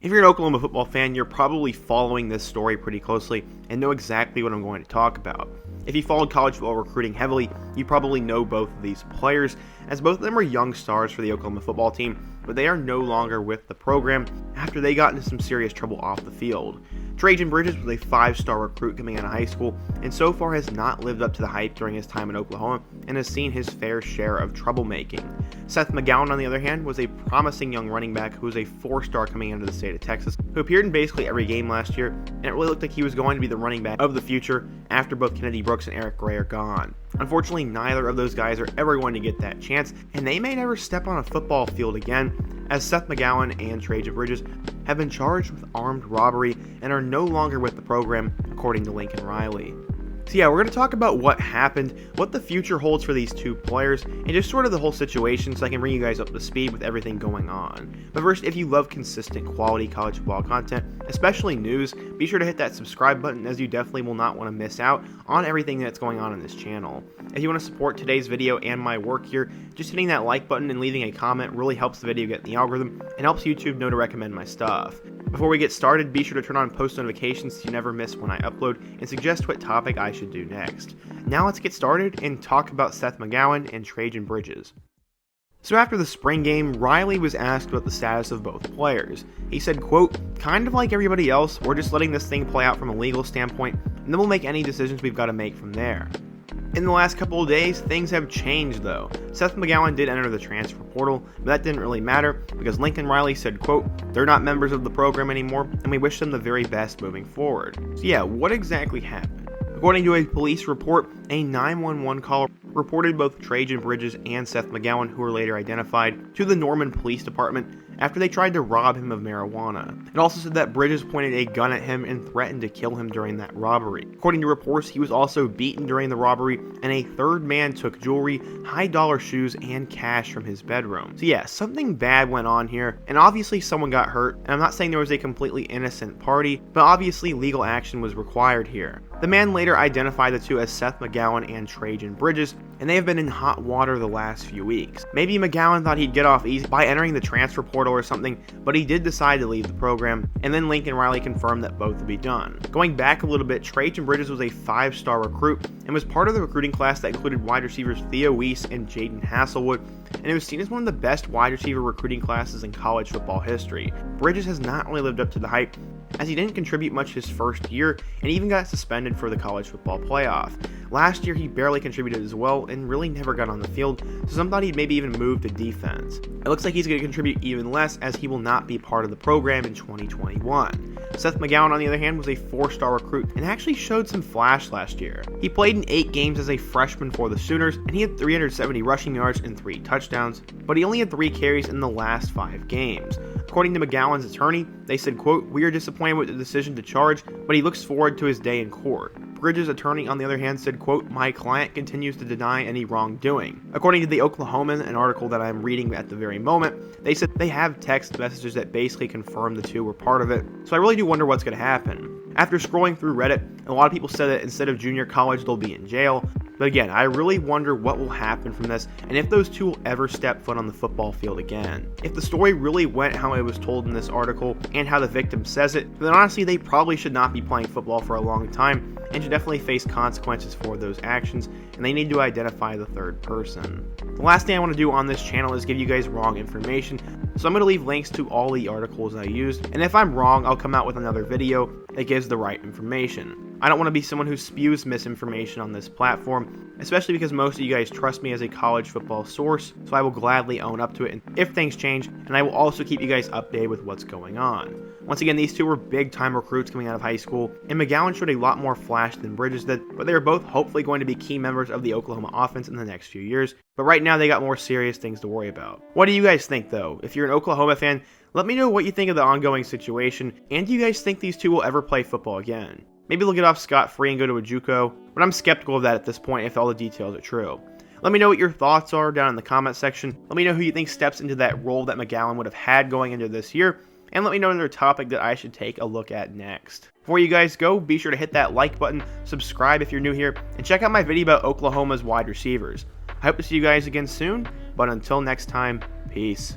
If you're an Oklahoma football fan, you're probably following this story pretty closely and know exactly what I'm going to talk about. If you followed college football recruiting heavily, you probably know both of these players, as both of them are young stars for the Oklahoma football team, but they are no longer with the program after they got into some serious trouble off the field. Trejan was a 5-star recruit coming out of high school, and so far has not lived up to the hype during his time in Oklahoma and has seen his fair share of troublemaking. Seth McGowan, on the other hand, was a promising young running back who was a 4-star coming into the state of Texas, who appeared in basically every game last year, and it really looked like he was going to be the running back of the future after both Kennedy Brooks and Eric Gray are gone. Unfortunately, neither of those guys are ever going to get that chance, and they may never step on a football field again, as Seth McGowan and Trejan have been charged with armed robbery and are no longer with the program, according to Lincoln Riley. So yeah, we're going to talk about what happened, what the future holds for these two players, and just sort of the whole situation so I can bring you guys up to speed with everything going on. But first, if you love consistent quality college football content, especially news, be sure to hit that subscribe button, as you definitely will not want to miss out on everything that's going on in this channel. If you want to support today's video and my work here, just hitting that like button and leaving a comment really helps the video get in the algorithm and helps YouTube know to recommend my stuff. Before we get started, be sure to turn on post notifications so you never miss when I upload and suggest what topic I should do next. Now let's get started and talk about Seth McGowan and Trejan. So after the spring game, Riley was asked about the status of both players. He said, quote, "Kind of like everybody else, we're just letting this thing play out from a legal standpoint, and then we'll make any decisions we've got to make from there." In the last couple of days, things have changed though. Seth McGowan did enter the transfer portal, but that didn't really matter because Lincoln Riley said, quote, "They're not members of the program anymore, and we wish them the very best moving forward." So yeah, what exactly happened? According to a police report, a 911 call reported both Trejan and Seth McGowan, who were later identified, to the Norman Police Department after they tried to rob him of marijuana. It also said that Bridges pointed a gun at him and threatened to kill him during that robbery. According to reports, he was also beaten during the robbery, and a third man took jewelry, high-dollar shoes, and cash from his bedroom. So yeah, something bad went on here, and obviously someone got hurt, and I'm not saying there was a completely innocent party, but obviously legal action was required here. The man later identified the two as Seth McGowan and Trejan, and they have been in hot water the last few weeks. Maybe McGowan thought he'd get off easy by entering the transfer portal or something, but he did decide to leave the program, and then Lincoln Riley confirmed that both would be done. Going back a little bit, Trejan was a 5-star recruit and was part of the recruiting class that included wide receivers Theo Weiss and Jaden Hasselwood, and it was seen as one of the best wide receiver recruiting classes in college football history. Bridges has not only lived up to the hype, as he didn't contribute much his first year and even got suspended for the college football playoff. Last year he barely contributed as well and really never got on the field, so some thought he'd maybe even move to defense. It looks like he's going to contribute even less, as he will not be part of the program in 2021. Seth McGowan, on the other hand, was a 4-star recruit and actually showed some flash last year. He played in 8 games as a freshman for the Sooners, and he had 370 rushing yards and 3 touchdowns, but he only had 3 carries in the last 5 games. According to McGowan's attorney, they said, quote, "We are disappointed with the decision to charge, but he looks forward to his day in court." Bridges' attorney, on the other hand, said, quote, "My client continues to deny any wrongdoing." According to the Oklahoman, an article that I'm reading at the very moment, they said they have text messages that basically confirm the two were part of it. So I really do wonder what's going to happen. After scrolling through Reddit, a lot of people said that instead of junior college, they'll be in jail. But again, I really wonder what will happen from this and if those two will ever step foot on the football field again. If the story really went how it was told in this article and how the victim says it, then honestly they probably should not be playing football for a long time and should definitely face consequences for those actions, and they need to identify the third person. The last thing I want to do on this channel is give you guys wrong information, so I'm going to leave links to all the articles I used, and if I'm wrong, I'll come out with another video that gives the right information. I don't want to be someone who spews misinformation on this platform, especially because most of you guys trust me as a college football source, so I will gladly own up to it if things change, and I will also keep you guys updated with what's going on. Once again, these two were big-time recruits coming out of high school, and McGowan showed a lot more flash than Bridges did, but they are both hopefully going to be key members of the Oklahoma offense in the next few years, but right now they got more serious things to worry about. What do you guys think though? If you're an Oklahoma fan, let me know what you think of the ongoing situation, and do you guys think these two will ever play football again? Maybe they'll get off scot-free and go to a JUCO, but I'm skeptical of that at this point if all the details are true. Let me know what your thoughts are down in the comment section. Let me know who you think steps into that role that McGowan would have had going into this year, and let me know another topic that I should take a look at next. Before you guys go, be sure to hit that like button, subscribe if you're new here, and check out my video about Oklahoma's wide receivers. I hope to see you guys again soon, but until next time, peace.